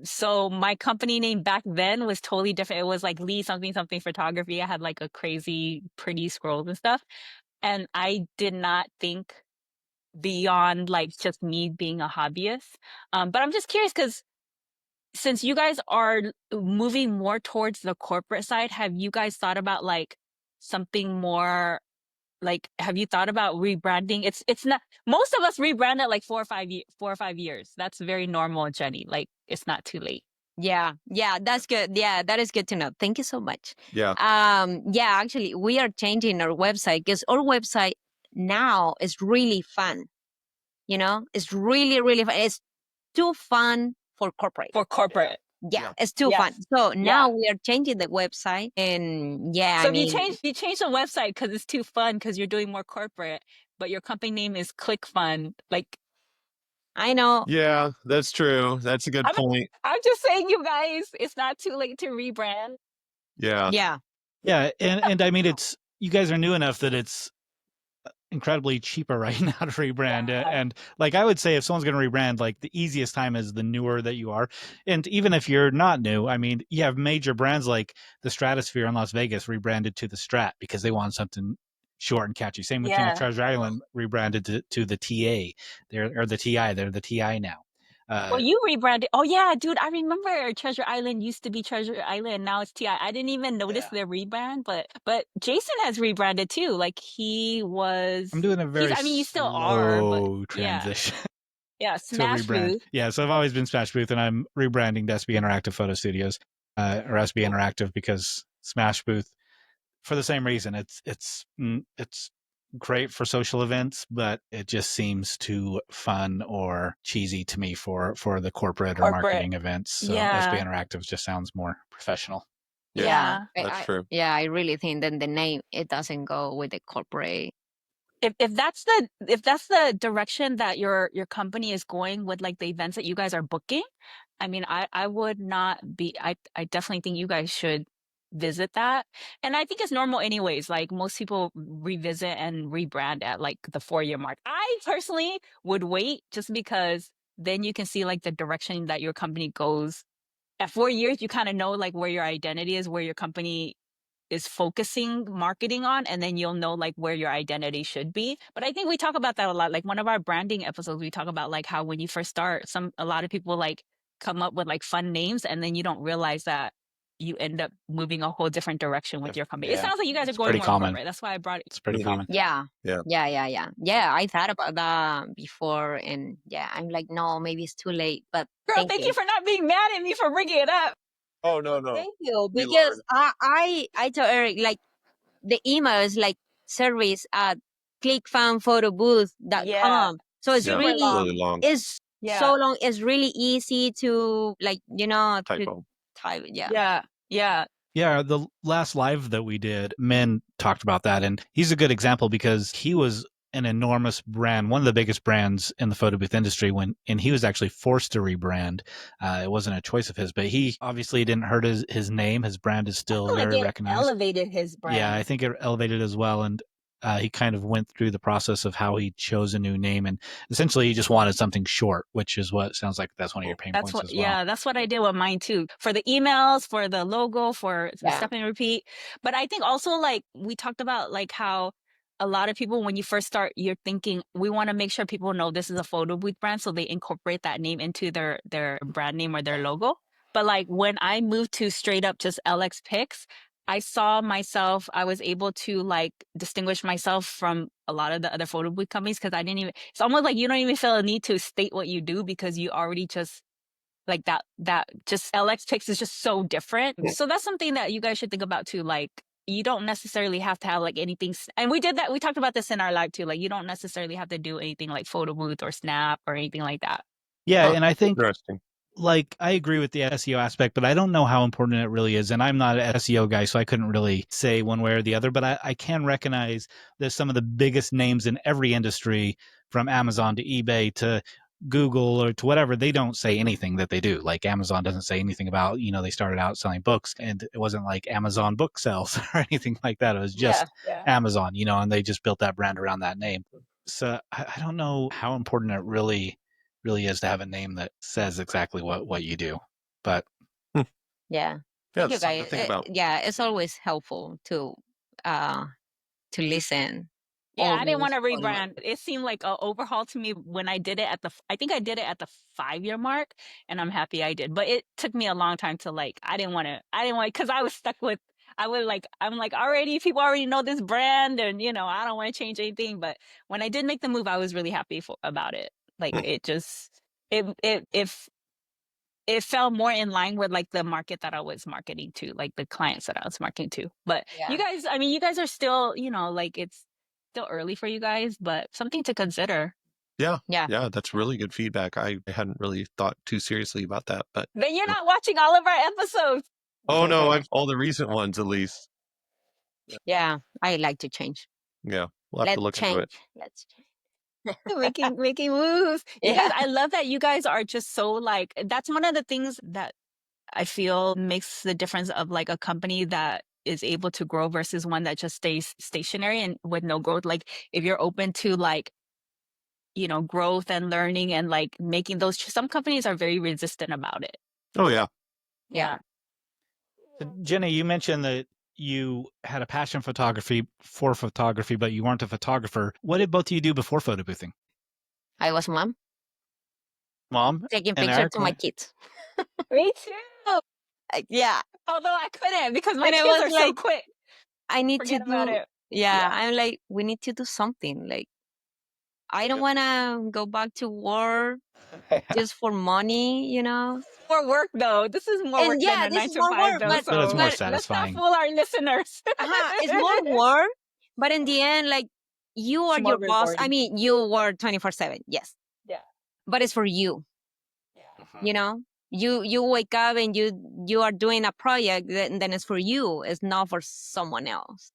So my company name back then was totally different. It was like Lee something something photography. I had like a crazy pretty scrolls and stuff. And I did not think beyond like just me being a hobbyist. But I'm just curious because since you guys are moving more towards the corporate side, have you guys thought about like something more like have you thought about rebranding? It's not most of us rebrand at like 4 or 5 years. That's very normal, Jenny. Like it's not too late. Yeah, that's good. Yeah, that is good to know. Thank you so much. Yeah. Yeah, actually, we are changing our website because our website now is really fun. It's really, really fun. It's too fun for corporate. For corporate. Yeah, it's too Yes. fun. So now Yeah. we are changing the website, and yeah, So I mean, you change the website because it's too fun because you're doing more corporate, but your company name is Click Fun. Like I know. Yeah, that's true. That's a good I'm- point. I'm just saying, you guys, it's not too late to rebrand. Yeah. Yeah, yeah, and I mean it's you guys are new enough that it's incredibly cheaper right now to rebrand. Yeah. And like I would say if someone's going to rebrand, like the easiest time is the newer that you are. And even if you're not new, I mean, you have major brands like the Stratosphere in Las Vegas rebranded to the Strat because they want something short and catchy. Same thing Yeah. with Treasure Island rebranded to the TA. They're the TI now. Well, you rebranded. Oh yeah, dude, I remember Treasure Island used to be Treasure Island. Now it's TI. I didn't even notice Yeah. their rebrand, but Jason has rebranded too. Like he was. I'm doing a very I mean, you still are, but slow yeah. transition. Yeah, To Smash rebrand. Booth. Yeah, so I've always been Smash Booth, and I'm rebranding to SB Interactive Photo Studios, or SB Interactive because Smash Booth, for the same reason, it's great for social events, but it just seems too fun or cheesy to me for the corporate or marketing events. So Yeah. SB Interactive just sounds more professional. Yeah. That's true. Yeah, I really think that the name it doesn't go with the corporate. If that's the direction that your company is going with, like the events that you guys are booking, I mean, I would not be. I definitely think you guys should visit that, and I think it's normal anyways. Like most people revisit and rebrand at like the 4 year mark. I personally would wait just because then you can see like the direction that your company goes. At 4 years, you kind of know like where your identity is, where your company is focusing marketing on, and then you'll know like where your identity should be. But I think we talk about that a lot. Like one of our branding episodes, we talk about like how when you first start, a lot of people like come up with like fun names, and then you don't realize that you end up moving a whole different direction with your company. It Yeah. sounds like you guys are It's going pretty more common. corporate. That's why I brought it. It's pretty Mhm. common. Yeah. Yeah. Yeah, I thought about that before, and yeah, I'm like, no, maybe it's too late. But Girl, thank you for not being mad at me for bringing it up. Oh, no. Thank you, We because learn. I told Eric, like, the email is like service at clickfoundphotobooth.com. Yeah. So it's Yeah, Super it's really long. really long. is Yeah. so long. It's really easy to, like, to Typo. type. Yeah. Yeah. Yeah. Yeah, the last live that we did, Min talked about that, and he's a good example because he was an enormous brand, one of the biggest brands in the photo booth industry and he was actually forced to rebrand. It wasn't a choice of his, but he obviously didn't hurt his name. His brand is still Like very it recognized. elevated his brand. Yeah, I think it elevated as well. And he kind of went through the process of how he chose a new name. And essentially, he just wanted something short, which is what sounds like that's one of your pain That's points what, as well. yeah, that's what I did with mine too. For the emails, for the logo, for the Yeah. step and repeat. But I think also, like, we talked about, like, how a lot of people, when you first start, you're thinking, we want to make sure people know this is a photo booth brand. So they incorporate that name into their brand name or their logo. But like when I moved to straight up just LX Pics, I saw myself, I was able to like distinguish myself from a lot of the other photo booth companies because I didn't even, it's almost like you don't even feel a need to state what you do because you already just like that just LX Pics is just so different. Yeah. So that's something that you guys should think about too. Like you don't necessarily have to have like anything. And we did that. We talked about this in our live too. Like you don't necessarily have to do anything like photo booth or snap or anything like that. Yeah, Huh, and I think interesting. like I agree with the SEO aspect, but I don't know how important it really is. And I'm not an SEO guy, so I couldn't really say one way or the other, but I can recognize that some of the biggest names in every industry, from Amazon to eBay to Google or to whatever, they don't say anything that they do. Like Amazon doesn't say anything about, they started out selling books and it wasn't like Amazon book sells or anything like that. It was just Amazon, and they just built that brand around that name. So I don't know how important it really is to have a name that says exactly what you do. But Yeah. Yeah, Thank you, that's something guys. to think about. Yeah, it's always helpful to listen. Yeah, I didn't always want to on what- rebrand. It seemed like an overhaul to me when I did it I think I did it at the 5-year mark, and I'm happy I did. But it took me a long time to like. I didn't want, because I was stuck with. I'm like already people already know this brand, and I don't want to change anything. But when I did make the move, I was really happy about it. Like it just it fell more in line with like the market that I was marketing to, like the clients that I was marketing to. But you guys, I mean, you guys are still, like it's still early for you guys, but something to consider. Yeah. Yeah. Yeah, that's really good feedback. I hadn't really thought too seriously about that, but Then you're not watching all of our episodes. oh no, I've all the recent ones at least. Yeah, I like to change. Yeah, we'll have to look into it. Let's change. making moves. You guys, Yeah. I love that you guys are just so like, that's one of the things that I feel makes the difference of like a company that is able to grow versus one that just stays stationary and with no growth. Like if you're open to like, growth and learning and like making those, some companies are very resistant about it. Oh yeah. Yeah. Jenny, you mentioned that you had a passion for photography, but you weren't a photographer. What did both of you do before photo boothing? I was mom taking and pictures Eric, to my what? kids. Me too. Yeah. Although I couldn't because my And I kids was are so like, quick. I need Forget to about do. it. Yeah, Yeah. I'm like, we need to do something. Like, I don't want to go back to work just for money. More work though. This is more And work yeah, than a this 9 is to more 5 work, though. but- But it's more but let's not satisfying. fool our listeners. It's more work, but in the end, like, you are more your boss. I rewarding. mean, you work 24/7. Yes. Yeah. But it's for you. You wake up and you are doing a project, then it's for you. It's not for someone else.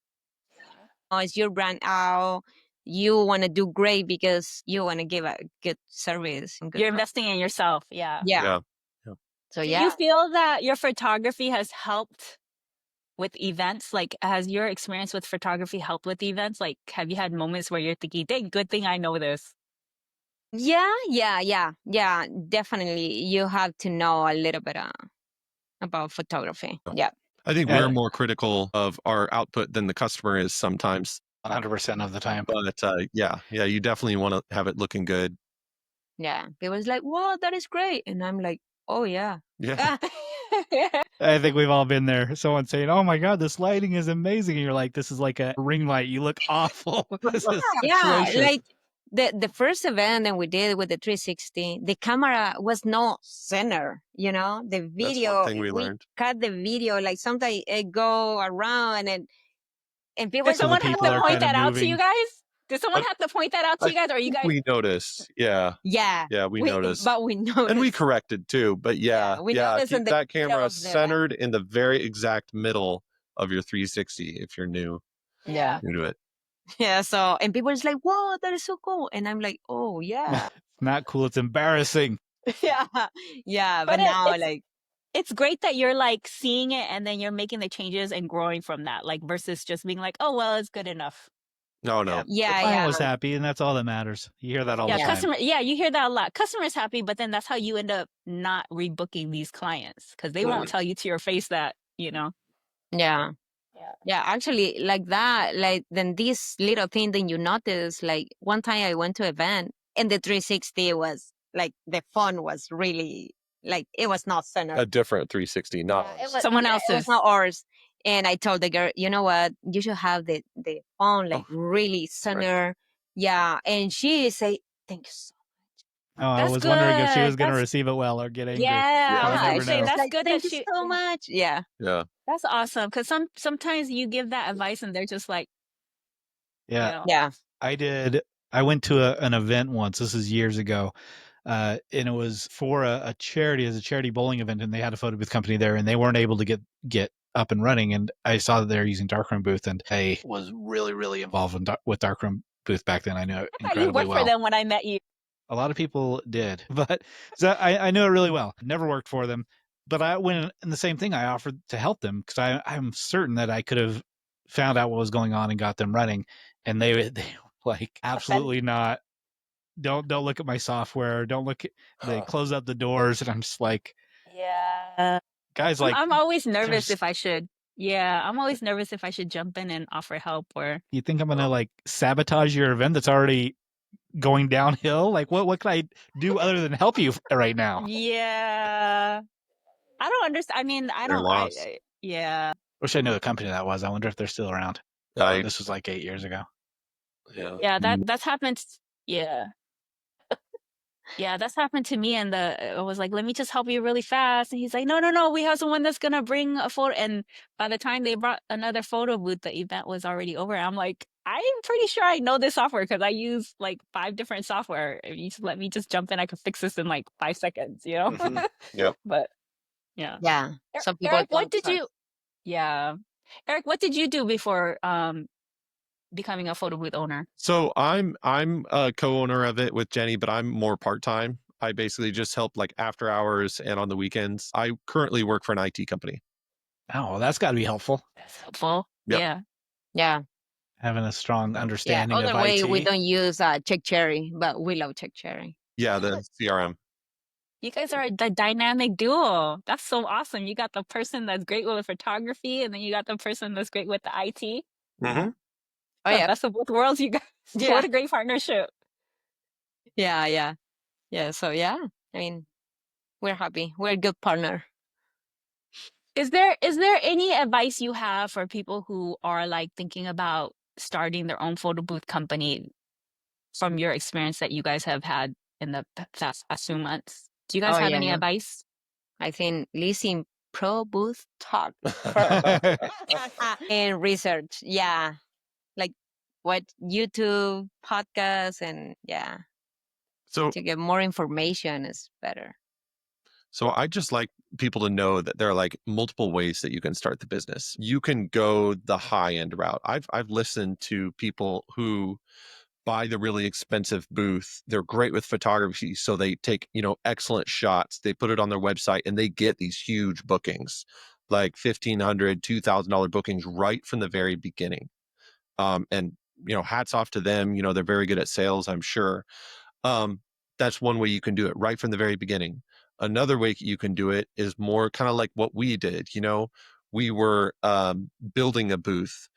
It's your brand out. You want to do great because you want to give a good service. And good You're investing in yourself. Yeah. Yeah. Yeah. So Do yeah. you feel that your photography has helped with events? Like, has your experience with photography helped with events? Like, have you had moments where you're thinking, dang, good thing I know this? Yeah. Definitely, you have to know a little bit about photography. Yeah. I think Yeah. we're more critical of our output than the customer is sometimes. 100% of the time. But yeah, you definitely want to have it looking good. Yeah. It was like, whoa, that is great. And I'm like, oh yeah. Yeah. I think we've all been there. Someone saying, "Oh my God, this lighting is amazing," and you're like, "This is like a ring light. You look awful. This is Yeah, atrocious." like the first event that we did with the 360, the camera was no center. The That's one video, thing we learned. cut the video, like sometimes it go around and people Did So the someone have people to are point kind of that out to you moving. guys? Did someone But have to point that out to I you guys, or you think guys? we noticed. Yeah. yeah, Yeah, we noticed. but we noticed. And we corrected too. But Yeah, we noticed in keep the that middle camera of the event. centered in the very exact middle of your 360 if you're new Yeah. to it. Yeah, so, and people is like, whoa, that is so cool. And I'm like, oh, yeah. Not cool. It's embarrassing. yeah. Yeah. But But now, like, it's great that you're like seeing it and then you're making the changes and growing from that, like versus just being like, oh well, it's good enough. No, no. The yeah, client yeah. was happy, and that's all that matters. You hear that all Yeah, the time. customer. Yeah, you hear that a lot. Customer's happy, but then that's how you end up not rebooking these clients because they won't tell you to your face that Yeah. Yeah. Yeah, actually, like that, like, then this little thing that you notice, like, one time I went to an event and the 360 was, like, the phone was really, like, it was not centered. A different 360, not Yeah, it was, Someone It else's. was not ours. And I told the girl, you know what? You should have the phone, like, really centered. Yeah. And she say, thank you so Oh, I That's was wondering if she good. was going to That's receive it well or get angry. yeah. I was You gonna never say know. that's like, good thank that you she. so much. Yeah. Yeah. That's awesome because sometimes you give that advice and they're just like, Yeah. Yeah. I went to an event once. This is years ago. And it was for a charity, as a charity bowling event, and they had a photo booth company there, and they weren't able to get up and running. And I saw that they were using Darkroom Booth, and I was really, really involved with Darkroom Booth back then. I knew it I thought you incredibly worked for well. them when I met you. A lot of people did, but so I knew it really well. Never worked for them, but I went in the same thing. I offered to help them because I'm certain that I could have found out what was going on and got them running, and they were like, absolutely not. Don't look at my software. Don't look at. They close up the doors, and I'm just like, Yeah. guys, like, I'm always nervous there's- if I should. Yeah, I'm always nervous if I should jump in and offer help or. you think I'm gonna like sabotage your event that's already going downhill? Like, what can I do other than help you right now? Yeah. I don't understand. I mean, I They're don't. lost. Yeah. Wish I knew the company that was. I wonder if they're still around. I, This was like 8 years ago. yeah. Yeah. That's happened. Yeah. Yeah, that's happened to me. And I was like, let me just help you really fast. And he's like, no, we have someone that's gonna bring a photo. And by the time they brought another photo booth, the event was already over. I'm like, I'm pretty sure I know this software because I use like 5 different software. If you just let me just jump in, I could fix this in like 5 seconds, Mhm. Yep. But yeah. Yeah. Some people Eric, what don't did you? Yeah, Eric, what did you do before becoming a photo booth owner? So I'm a co-owner of it with Jenny, but I'm more part-time. I basically just help like after hours and on the weekends. I currently work for an IT company. Oh, well, that's got to be helpful. That's helpful. Yep. Yeah. Yeah. Having a strong understanding Other of way, IT. we don't use Check Cherry, but we love Check Cherry. Yeah, the CRM. You guys are the dynamic duo. That's so awesome. You got the person that's great with photography, and then you got the person that's great with the IT. Mm-hmm. Oh, yeah. Best of both worlds, you guys. Yeah. What a great partnership. Yeah. Yeah. Yeah. So, yeah, I mean, we're happy. We're a good partner. Is there any advice you have for people who are like thinking about starting their own photo booth company from your experience that you guys have had in the past few months? Do you guys have any advice? I think listen ProBooth Talk and research. Yeah. Like what YouTube podcasts and So to get more information is better. So I just like people to know that there are like multiple ways that you can start the business. You can go the high end route. I've listened to people who buy the really expensive booth. They're great with photography, so they take, excellent shots. They put it on their website and they get these huge bookings, like $1,500, $2,000 bookings right from the very beginning. And hats off to them. They're very good at sales, I'm sure. That's one way you can do it right from the very beginning. Another way you can do it is more kind of like what we did. We were building a booth.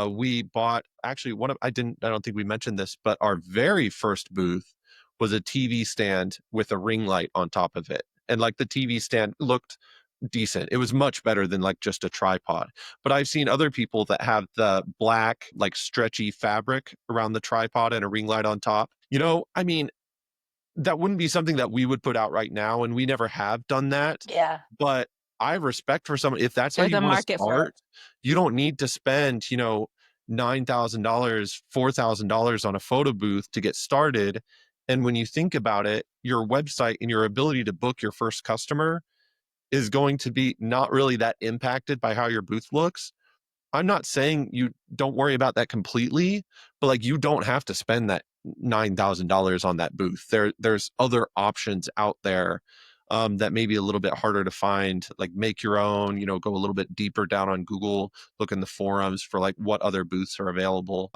We bought actually I don't think we mentioned this, but our very first booth was a TV stand with a ring light on top of it. And like the TV stand looked decent. It was much better than like just a tripod. But I've seen other people that have the black, like stretchy fabric around the tripod and a ring light on top. I mean, that wouldn't be something that we would put out right now, and we never have done that. Yeah. But I have respect for someone. If that's how There's you a want to market for it. start, you don't need to spend, $9,000, $4,000 on a photo booth to get started. And when you think about it, your website and your ability to book your first customer is going to be not really that impacted by how your booth looks. I'm not saying you don't worry about that completely, but like you don't have to spend that $9,000 on that booth. There's other options out there that may be a little bit harder to find, like make your own, go a little bit deeper down on Google, look in the forums for like what other booths are available.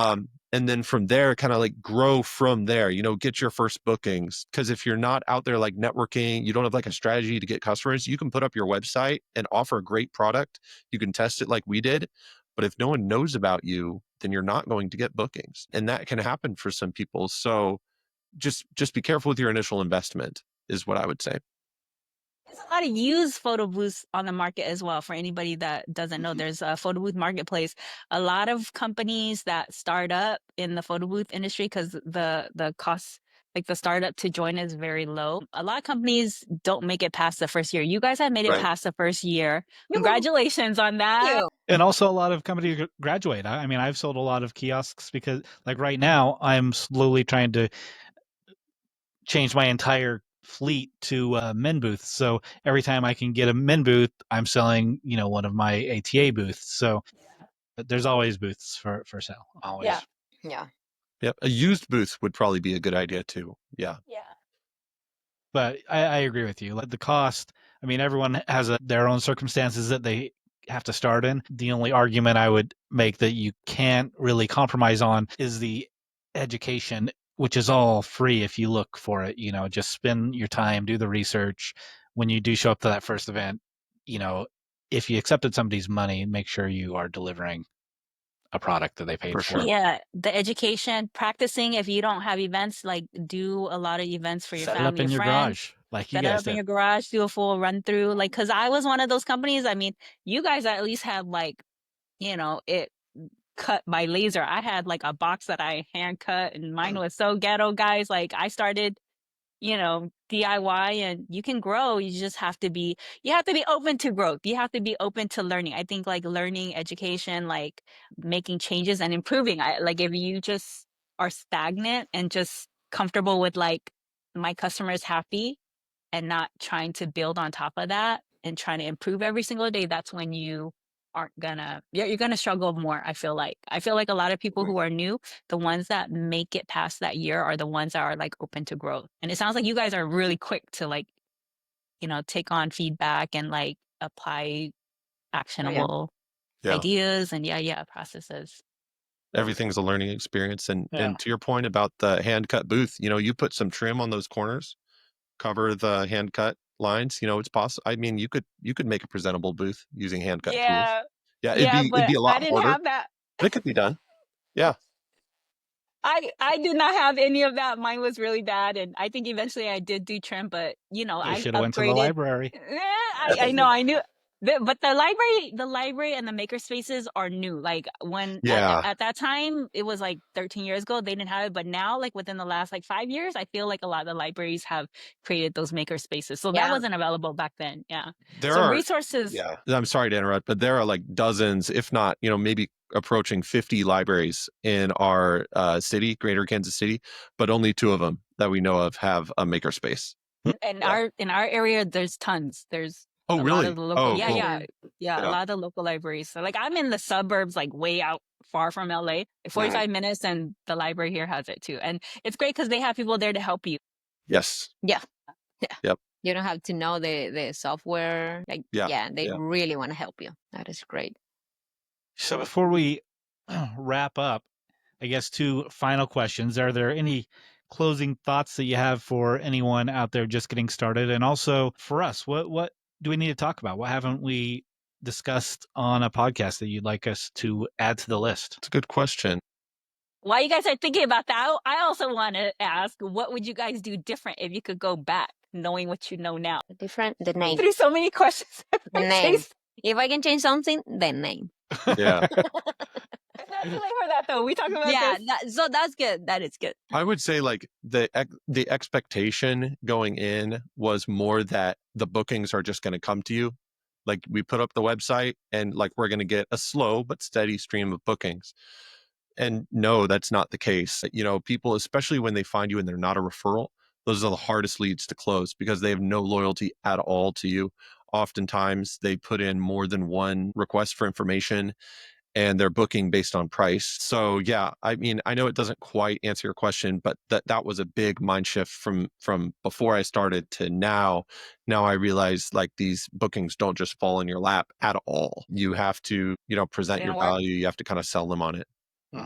And then from there, kind of like grow from there, get your first bookings. Because if you're not out there like networking, you don't have like a strategy to get customers, you can put up your website and offer a great product. You can test it like we did. But if no one knows about you, then you're not going to get bookings. And that can happen for some people. So just be careful with your initial investment is what I would say. There's a lot of used photo booths on the market as well. For anybody that doesn't know, there's a photo booth marketplace. A lot of companies that start up in the photo booth industry, because the cost, like the startup to join, is very low. A lot of companies don't make it past the first year. You guys have made it Right. past the first year. Congratulations on that. And also a lot of companies graduate. I mean, I've sold a lot of kiosks because like right now I'm slowly trying to change my entire fleet to men booths. So every time I can get a men booth, I'm selling, one of my ATA booths. So there's always booths for sale. Always. Yeah. Yeah. Yep. A used booth would probably be a good idea too. Yeah. Yeah. But I agree with you. Like the cost, I mean, everyone has their own circumstances that they have to start in. The only argument I would make that you can't really compromise on is the education, which is all free if you look for it. Just spend your time, do the research. When you do show up to that first event, if you accepted somebody's money, make sure you are delivering a product that they paid For for. sure. Yeah, the education, practicing. If you don't have events, like do a lot of events for your Set it family, up in your friends. garage, like you Set it guys up in did. your garage, do a full run through. Like, because I was one of those companies. I mean, you guys at least had like, it cut by laser. I had like a box that I hand cut, and mine was so ghetto, guys. Like, I started, DIY, and you can grow. You just have to be open to growth. You have to be open to learning. I think like learning, education, like making changes and improving. Like if you just are stagnant and just comfortable with like my customers happy and not trying to build on top of that and trying to improve every single day, that's when you you're gonna struggle more. I feel like a lot of people who are new, the ones that make it past that year are the ones that are like open to growth. And it sounds like you guys are really quick to like, take on feedback and like apply actionable Yeah. ideas and processes. Everything's a learning experience. And Yeah. to your point about the hand cut booth, you put some trim on those corners, cover the hand cut lines, it's possible. I mean, you could make a presentable booth using hand cut tools. Yeah. Yeah, Yeah, it'd but be a I lot didn't harder, have that. but it could be done. Yeah. I did not have any of that. Mine was really bad, and I think eventually I did do trim, but You I should have went to the upgraded. library. I know, I knew. But the library and the maker spaces are new. Like when Yeah. at that time, it was like 13 years ago, they didn't have it. But now, like within the last like 5 years, I feel like a lot of the libraries have created those maker spaces. So that Yeah. wasn't available back then. Yeah. There So are resources. Yeah. I'm sorry to interrupt, but there are like dozens, if not, maybe approaching 50 libraries in our city, Greater Kansas City, but only 2 of them that we know of have a makerspace. And Yeah. in our area, there's tons. There's Oh, a really? lot of the local, Oh, yeah, cool. yeah, Yeah. a lot of the local libraries. So like I'm in the suburbs, like way out far from LA, like 45 minutes, and the library here has it too. And it's great because they have people there to help you. Yes. Yeah. Yep. You don't have to know the software. Like, Yeah. they Yeah. really want to help you. That is great. So before we wrap up, I guess 2 final questions. Are there any closing thoughts that you have for anyone out there just getting started? And also for us, what do we need to talk about? What haven't we discussed on a podcast that you'd like us to add to the list? It's a good question. While you guys are thinking about that, I also want to ask, what would you guys do different if you could go back knowing what you know now? The name. Through so many questions. The name. If I can change something, the name. Yeah. It's not too late for that though. We talk about Yeah, this. so that's good. That is good. I would say like the expectation going in was more that the bookings are just going to come to you. Like we put up the website and like we're going to get a slow but steady stream of bookings. And no, that's not the case. You know, people, especially when they find you and they're not a referral, those are the hardest leads to close because they have no loyalty at all to you. Oftentimes they put in more than one request for information and they're booking based on price. So yeah, I mean, I know it doesn't quite answer your question, but that was a big mind shift from before I started to now. Now I realize like these bookings don't just fall in your lap at all. You have to, you know, present your value. You have to kind of sell them on it.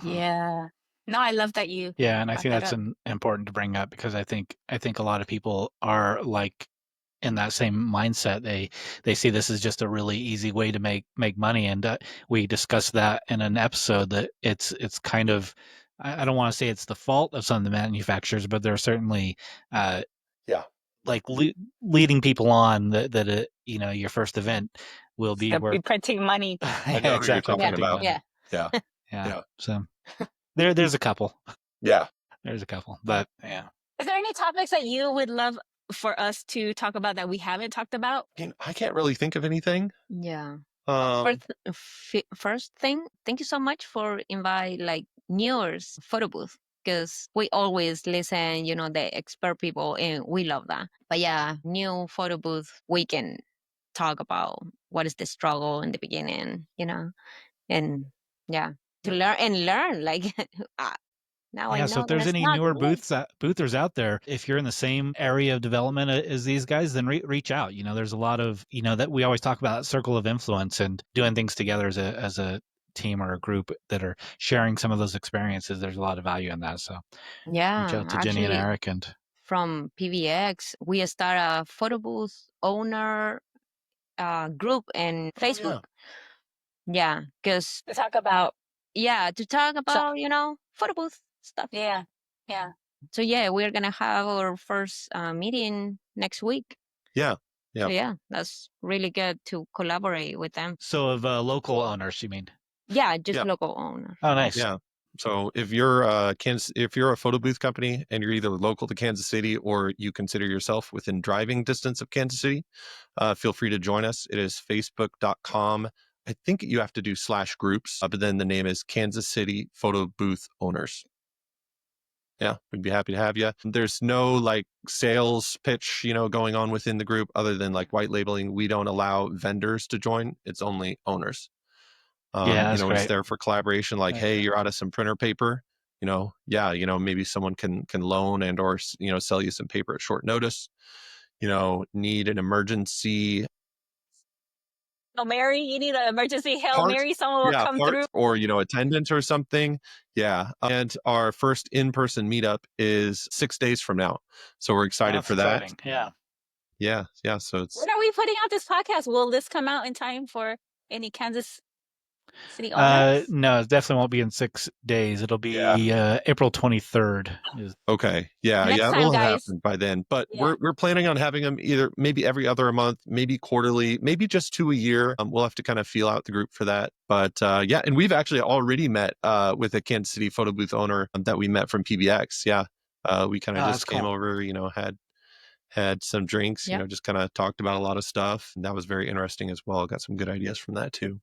Yeah. No, I love that you. Yeah, and I brought think that that's up. important to bring up because I think a lot of people are like in that same mindset. They see this as just a really easy way to make money, and we discussed that in an episode that it's kind of, I don't want to say it's the fault of some of the manufacturers, but they're certainly like leading people on that you know, your first event will be They'll where be printing money. I know who you're talking printing about. money. Yeah. Yeah. So there's a couple. Yeah. There's a couple, but yeah. Is there any topics that you would love for us to talk about that we haven't talked about? I can't really think of anything. Yeah. Um, First thing, thank you so much for invite like newers photo booth because we always listen, you know, the expert people and we love that. But yeah, new photo booth, we can talk about what is the struggle in the beginning, you know, and yeah, to learn like now I Yeah, know so if that there's it's any not newer good. boothers out there, if you're in the same area of development as these guys, then reach out. You know, there's a lot of, you know, that we always talk about, that circle of influence and doing things together as a team or a group that are sharing some of those experiences. There's a lot of value in that. So reach Yeah, out to Jenny and actually, Eric and from PBX, we start a photo booth owner group in Facebook. Yeah, because To talk about. to talk about, you know, photo booth stuff. Yeah. Yeah. So yeah, we're gonna have our first meeting next week. yeah. So yeah, that's really good to collaborate with them. so of local owners, you mean? Yeah, just Yeah. local owner. Oh, nice. Yeah. So if you're if you're a photo booth company and you're either local to Kansas City or you consider yourself within driving distance of Kansas City, feel free to join us. It is facebook.com. I think you have to do /groups, but then the name is Kansas City Photo Booth Owners. Yeah, we'd be happy to have you. There's no like sales pitch, you know, going on within the group other than like white labeling. We don't allow vendors to join. It's only owners. Yeah, that's you know, it's great. there for collaboration. Like, Right. hey, you're out of some printer paper. You know, yeah, you know, maybe someone can loan and or you know sell you some paper at short notice. You know, need an emergency Oh, Mary, you need an emergency Hail part, Mary. Someone will come part, through. or you know, attendance or something. Yeah, and our first in-person meetup is 6 days from now, so we're excited That's for that. exciting. Yeah. Yeah. So it's When are we putting out this podcast? Will this come out in time for any Kansas City owners? No, it definitely won't be in 6 days. It'll be April 23rd. okay. Yeah, Next it time, will guys. happen by then. But Yeah. we're planning on having them either maybe every other month, maybe quarterly, maybe just 2 a year. We'll have to kind of feel out the group for that. But yeah, and we've actually already met with a Kansas City photo booth owner that we met from PBX. Yeah, we kind of just came over, you know, had some drinks, you know, just kind of talked about a lot of stuff. And that was very interesting as well. Got some good ideas from that too.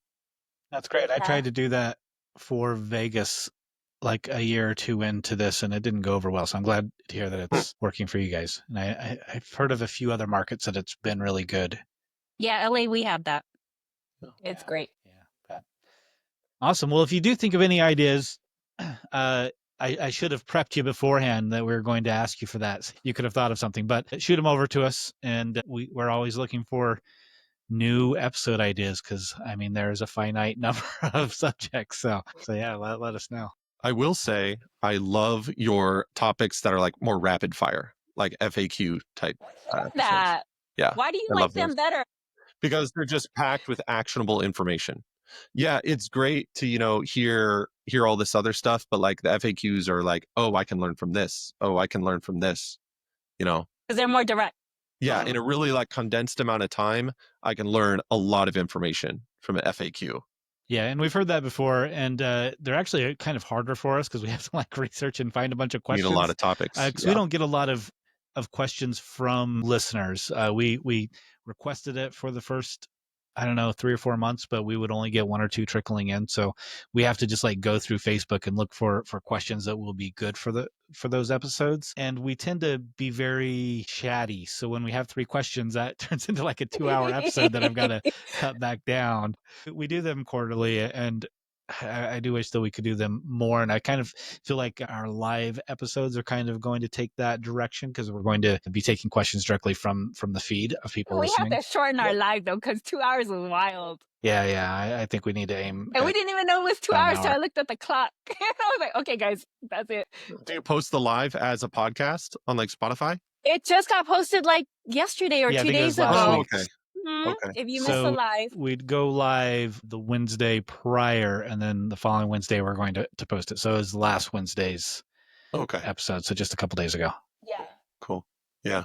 That's great. I tried to do that for Vegas like a year or two into this, and it didn't go over well. So I'm glad to hear that it's working for you guys. And I've heard of a few other markets that it's been really good. Yeah, LA, we have that. It's great. Yeah. Awesome. Well, if you do think of any ideas, I should have prepped you beforehand that we were going to ask you for that. So you could have thought of something, but shoot them over to us, and we're always looking for new episode ideas because I mean there's a finite number of subjects. So yeah, let us know. I will say I love your topics that are like more rapid fire, like FAQ type. That. Yeah. Why do you I like love them those. better? Because they're just packed with actionable information. Yeah, it's great to, you know, hear all this other stuff, but like the FAQs are like, oh, I can learn from this. Oh, I can learn from this, you know. Because they're more direct. Yeah, in a really like condensed amount of time, I can learn a lot of information from an FAQ. Yeah, and we've heard that before, and they're actually kind of harder for us because we have to like research and find a bunch of Need questions. a lot of topics. Because we don't get a lot of questions from listeners. We requested it for the first, I don't know, 3 or 4 months, but we would only get 1 or 2 trickling in. So we have to just like go through Facebook and look for questions that will be good for those episodes. And we tend to be very chatty. So when we have 3 questions, that turns into like a 2-hour episode that I've got to cut back down. We do them quarterly, and I do wish that we could do them more. And I kind of feel like our live episodes are kind of going to take that direction because we're going to be taking questions directly from the feed of people We listening. have to shorten our live though, because 2 hours was wild. Yeah. I think we need to aim. And we didn't even know it was 2 about an hours, so hour. I looked at the clock. I was like, okay, guys, that's it. Do you post the live as a podcast on like Spotify? It just got posted like yesterday or Yeah, I 2 think it days was last ago. week. Okay. Mhm. Okay. If you missed the So live. we'd go live the Wednesday prior, and then the following Wednesday we're going to post it. So it was last Wednesday's Okay. episode, so just a couple days ago. Yeah. Cool. Yeah.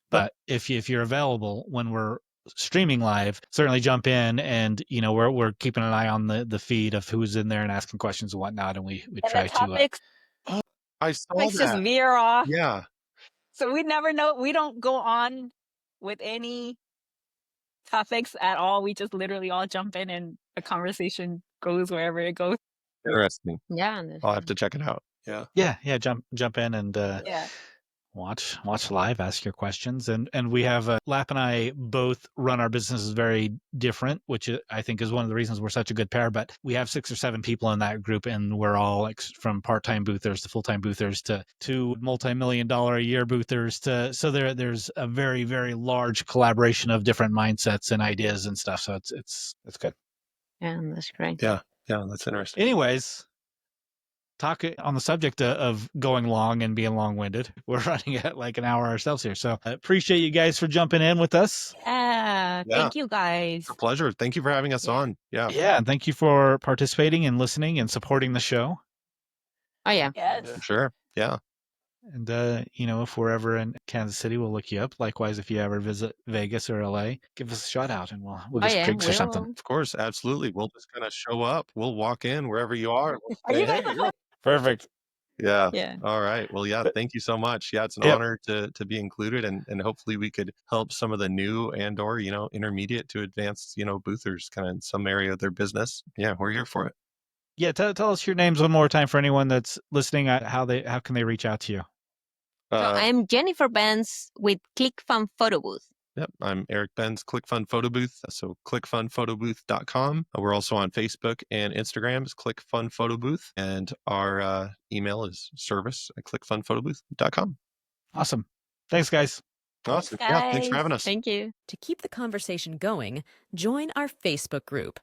But if you're available when we're streaming live, certainly jump in, and we're keeping an eye on the feed of who's in there and asking questions and whatnot, and we And try the to. topics I saw just that. veer off. Yeah. So we never know. We don't go on with any topics at all. We just literally all jump in and the conversation goes wherever it goes. Interesting. Yeah. I'll have to check it out. Yeah. Yeah, jump in and Yeah. watch live, ask your questions, and we have Lap and I both run our businesses very different, which I think is one of the reasons we're such a good pair. But we have 6 or 7 people in that group, and we're all like from part-time boothers to full-time boothers to multi-million-dollar a year boothers so there's a very, very large collaboration of different mindsets and ideas and stuff. So it's good. Yeah, that's great. Yeah. That's interesting. Anyways, talk on the subject of going long and being long-winded. We're running at like an hour ourselves here. So I appreciate you guys for jumping in with us. Yeah. Yeah. Thank you guys. It's a pleasure. Thank you for having us on. Yeah. Yeah, and thank you for participating and listening and supporting the show. Oh, yeah. Yes. Sure. Yeah. And, if we're ever in Kansas City, we'll look you up. Likewise, if you ever visit Vegas or LA, give us a shout out and we'll get yeah, drinks or something. we'll- Of course. Absolutely. We'll just kind of show up. We'll walk in wherever you are. We'll Are say, you guys "Hey, you're-" Perfect. Yeah. Yeah. All right. Well, yeah. Thank you so much. Yeah, it's an Yep. honor to be included, and hopefully we could help some of the new and or intermediate to advanced boothers kind of in some area of their business. Yeah, we're here for it. Yeah, tell us your names one more time for anyone that's listening. How can they reach out to you? So I'm Jennifer Benz with ClickFun Photo Booth. Yep, I'm Eric Benz, ClickFun Photo Booth. So clickfunphotobooth.com. We're also on Facebook and Instagram as ClickFun Photo Booth, and our email is service@clickfunphotobooth.com. Awesome. Thanks, guys. Awesome. Thanks, Yeah, thanks for guys. having us. Thank you. To keep the conversation going, join our Facebook group,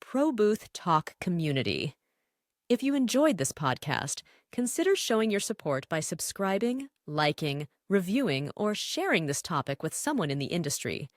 ProBooth Talk Community. If you enjoyed this podcast, consider showing your support by subscribing, liking, reviewing, or sharing this topic with someone in the industry.